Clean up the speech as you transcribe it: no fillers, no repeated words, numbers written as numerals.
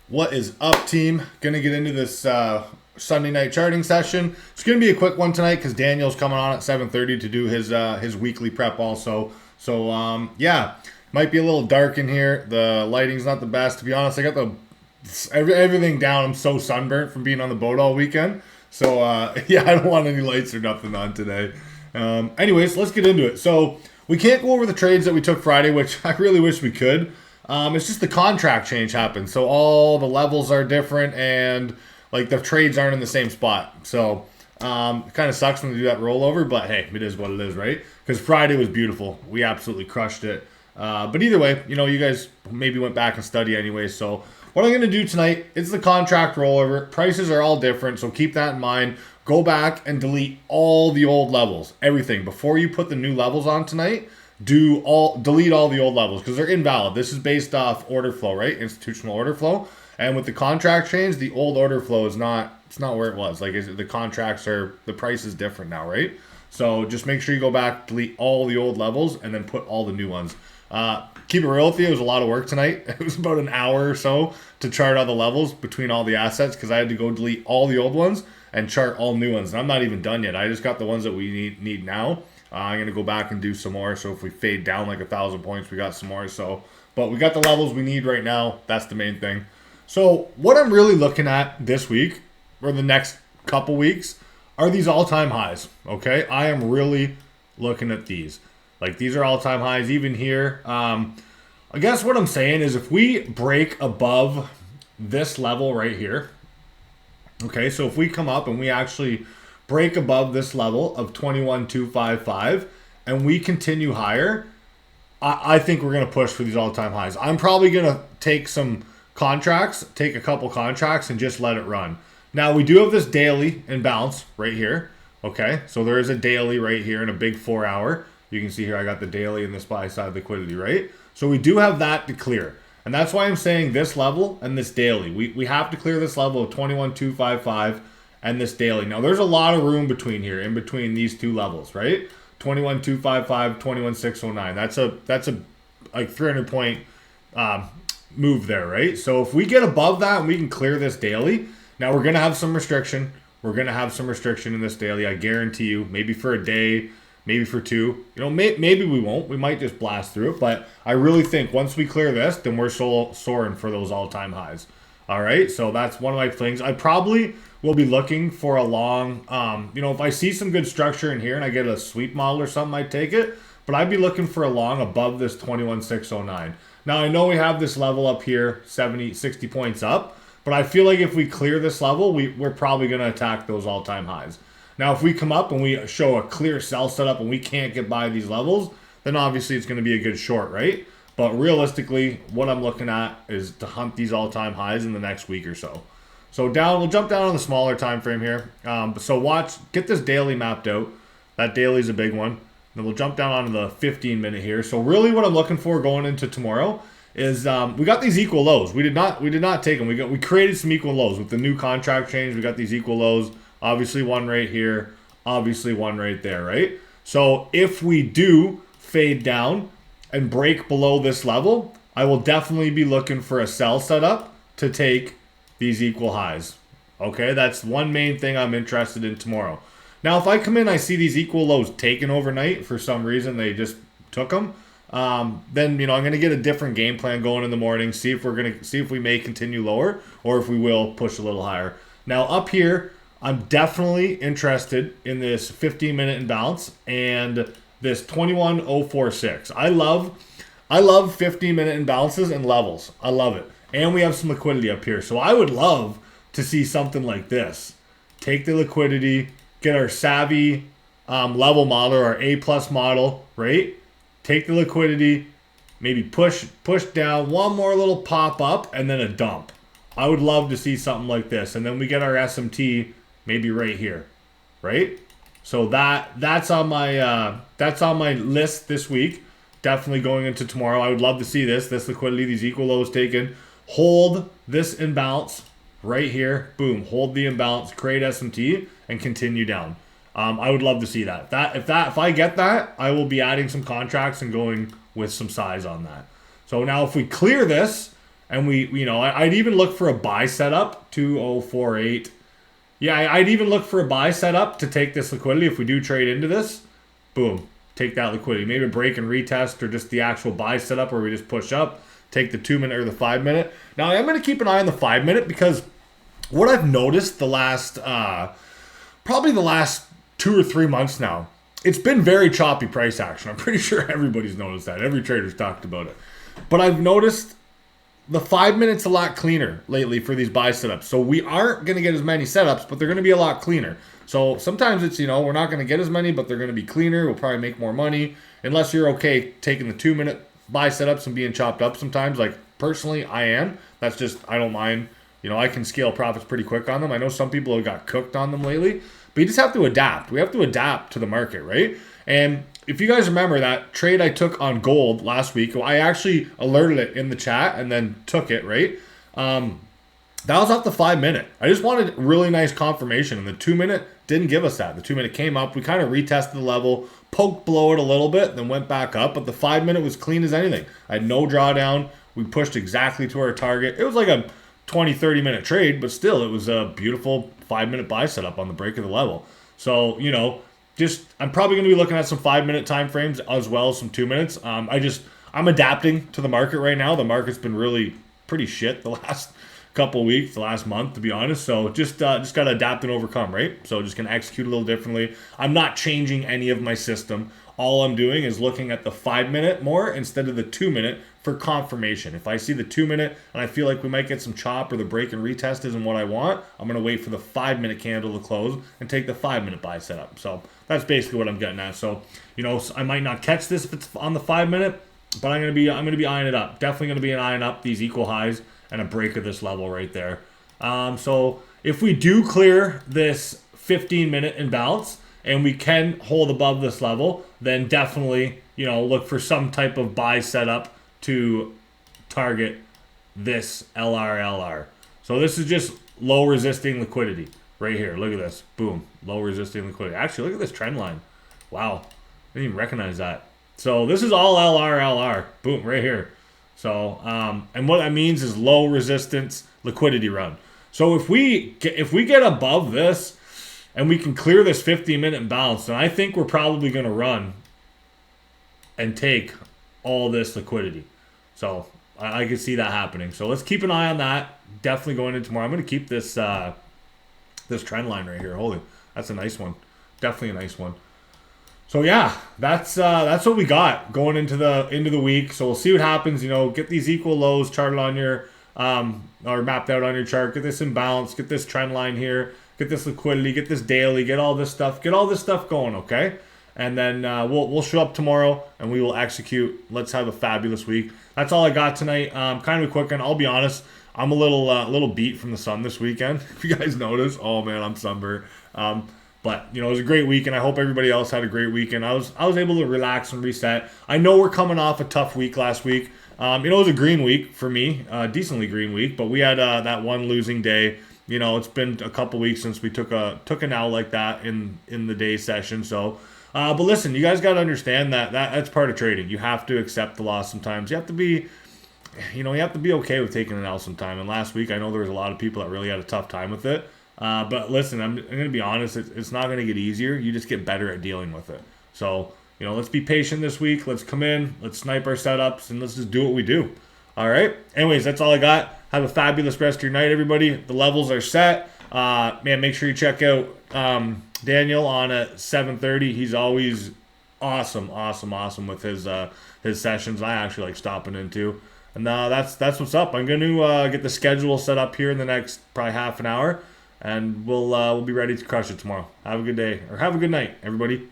What is up, team? Gonna get into this Sunday night charting session. It's gonna be a quick one tonight because Daniel's coming on at 7:30 to do his weekly prep also. So yeah, might be a little dark in here. The lighting's not the best, to be honest. I got everything down. I'm so sunburnt from being on the boat all weekend. So yeah, I don't want any lights or nothing on today. Anyways, let's get into it. So we can't go over the trades that we took Friday, which I really wish we could. It's just the contract change happened, so all the levels are different, and like the trades aren't in the same spot. So it kind of sucks when they do that rollover, but hey, it is what it is, right? Because Friday was beautiful, we absolutely crushed it. But either way, you guys maybe went back and study anyway. So what I'm gonna do tonight is the contract rollover. Prices are all different, so keep that in mind. Go back and delete all the old levels, everything before you put the new levels on tonight. Delete all the old levels because they're invalid. This is based off order flow, right? Institutional order flow. And with the contract change, the old order flow is not, it's not where it was. Like the contracts are, the price is different now, right? So just make sure you go back, delete all the old levels, and then put all the new ones. Keep it real with you, it was a lot of work tonight. It was about an hour or so to chart all the levels between all the assets because I had to go delete all the old ones and chart all new ones. And I'm not even done yet. I just got the ones that we need now. I'm going to go back and do some more. So if we fade down like 1,000 points, we got some more. So, but we got the levels we need right now. That's the main thing. So what I'm really looking at this week or the next couple weeks are these all-time highs. Okay. I am really looking at these. Like these are all-time highs even here. I guess what I'm saying is if we break above this level right here. Okay. So if we come up and we actually break above this level of 21,255 and we continue higher, I think we're going to push for these all-time highs. I'm probably going to take a couple contracts and just let it run. Now we do have this daily imbalance right here. Okay, so there is a daily right here in a big 4 hour. You can see here I got the daily and this buy side liquidity, right? So we do have that to clear. And that's why I'm saying this level and this daily. We have to clear this level of 21,255 and this daily. Now, there's a lot of room in between these two levels, right? 21,255, 21,609. That's a like 300 point move there, right? So if we get above that and we can clear this daily, now we're going to have some restriction. We're going to have some restriction in this daily, I guarantee you. Maybe for a day, maybe for two. Maybe we won't. We might just blast through it. But I really think once we clear this, then we're soaring for those all-time highs. All right, so that's one of my things. I probably will be looking for a long, if I see some good structure in here and I get a sweep model or something, I'd take it. But I'd be looking for a long above this 21,609. Now, I know we have this level up here, 70, 60 points up. But I feel like if we clear this level, we're probably going to attack those all-time highs. Now, if we come up and we show a clear sell setup and we can't get by these levels, then obviously it's going to be a good short, right? But realistically, what I'm looking at is to hunt these all-time highs in the next week or so. So we'll jump down on the smaller time frame here. So get this daily mapped out. That daily is a big one. Then we'll jump down onto the 15-minute here. So really what I'm looking for going into tomorrow is we got these equal lows. We did not take them. We created some equal lows with the new contract change. We got these equal lows. Obviously one right here, obviously one right there, right? So if we do fade down and break below this level, I will definitely be looking for a sell setup to take these equal highs. Okay, that's one main thing I'm interested in tomorrow. Now, if I come in, I see these equal lows taken overnight for some reason, they just took them. Then I'm going to get a different game plan going in the morning. See if we may continue lower or if we will push a little higher. Now up here, I'm definitely interested in this 15-minute imbalance and this 21,046. I love 15-minute imbalances and levels. I love it. And we have some liquidity up here. So I would love to see something like this. Take the liquidity, get our savvy level model, our A+ model, right? Take the liquidity, maybe push down, one more little pop up, and then a dump. I would love to see something like this. And then we get our SMT maybe right here, right? So that's on my list this week. Definitely going into tomorrow. I would love to see this liquidity, these equal lows taken. Hold this imbalance right here. Boom. Hold the imbalance, create SMT, and continue down. I would love to see that. If I get that, I will be adding some contracts and going with some size on that. So now if we clear this and I'd even look for a buy setup 2048. Yeah, I'd even look for a buy setup to take this liquidity if we do trade into this. Boom, take that liquidity. Maybe a break and retest, or just the actual buy setup where we just push up, take the 2 minute or the 5 minute. Now I'm going to keep an eye on the 5 minute, because what I've noticed the last probably the last 2 or 3 months now, it's been very choppy price action. I'm pretty sure everybody's noticed that. Every trader's talked about it. But I've noticed the 5 minutes a lot cleaner lately for these buy setups. So we aren't going to get as many setups, but they're going to be a lot cleaner. So sometimes it's, we're not going to get as many, but they're going to be cleaner. We'll probably make more money, unless you're okay taking the 2 minute buy setups and being chopped up sometimes. Like personally, I am. That's just, I don't mind. I can scale profits pretty quick on them. I know some people have got cooked on them lately, but you just have to adapt. We have to adapt to the market, right? And if you guys remember that trade I took on gold last week, I actually alerted it in the chat and then took it, right? That was off the 5 minute. I just wanted really nice confirmation, and the 2 minute didn't give us that. The 2 minute came up. We kind of retested the level, poked below it a little bit, then went back up, but the 5 minute was clean as anything. I had no drawdown. We pushed exactly to our target. It was like a 20-30 minute trade, but still it was a beautiful 5 minute buy setup on the break of the level. So I'm probably going to be looking at some 5 minute time frames as well as some 2 minutes. I'm adapting to the market right now. The market's been really pretty shit the last couple of weeks, the last month, to be honest. So just got to adapt and overcome, right? So just going to execute a little differently. I'm not changing any of my system. All I'm doing is looking at the 5 minute more instead of the 2 minute for confirmation. If I see the 2 minute and I feel like we might get some chop, or the break and retest isn't what I want, I'm going to wait for the 5 minute candle to close and take the 5 minute buy setup. So that's basically what I'm getting at. So, I might not catch this if it's on the 5 minute, but I'm going to be eyeing it up. Definitely going to be eyeing up these equal highs and a break of this level right there. So if we do clear this 15 minute imbalance and we can hold above this level, then definitely, look for some type of buy setup to target this LR. So this is just low resisting liquidity right here. Look at this. Boom. Low resisting liquidity. Actually, look at this trend line. Wow. I didn't even recognize that. So this is all LR. Boom, right here. So, and what that means is low resistance liquidity run. So if we get above this and we can clear this 15-minute imbalance, then I think we're probably going to run and take all this liquidity. So I can see that happening. So let's keep an eye on that. Definitely going into tomorrow. I'm going to keep this this trend line right here. Holy, that's a nice one. Definitely a nice one. So yeah, that's what we got going into the week. So we'll see what happens. Get these equal lows charted on your or mapped out on your chart. Get this imbalance. Get this trend line here. Get this liquidity. Get this daily. Get all this stuff. Get all this stuff going. Okay. And then we'll show up tomorrow and we will execute. Let's have a fabulous week. That's all I got tonight. Kind of a quick one. I'll be honest. I'm a little beat from the sun this weekend. If you guys notice, oh man, I'm sunburned. But it was a great weekend. I hope everybody else had a great weekend. I was able to relax and reset. I know we're coming off a tough week last week. It was a green week for me, decently green week. But we had that one losing day. It's been a couple weeks since we took an L like that in the day session. So, but listen, you guys got to understand that's part of trading. You have to accept the loss sometimes. You have to be. You have to be okay with taking an L sometime. And last week, I know there was a lot of people that really had a tough time with it. But listen, I'm going to be honest. It's not going to get easier. You just get better at dealing with it. So, let's be patient this week. Let's come in. Let's snipe our setups. And let's just do what we do. All right? Anyways, that's all I got. Have a fabulous rest of your night, everybody. The levels are set. Man, make sure you check out Daniel on at 7:30. He's always awesome with his sessions. I actually like stopping in too. And that's what's up. I'm going to get the schedule set up here in the next probably half an hour. And we'll be ready to crush it tomorrow. Have a good day, or have a good night, everybody.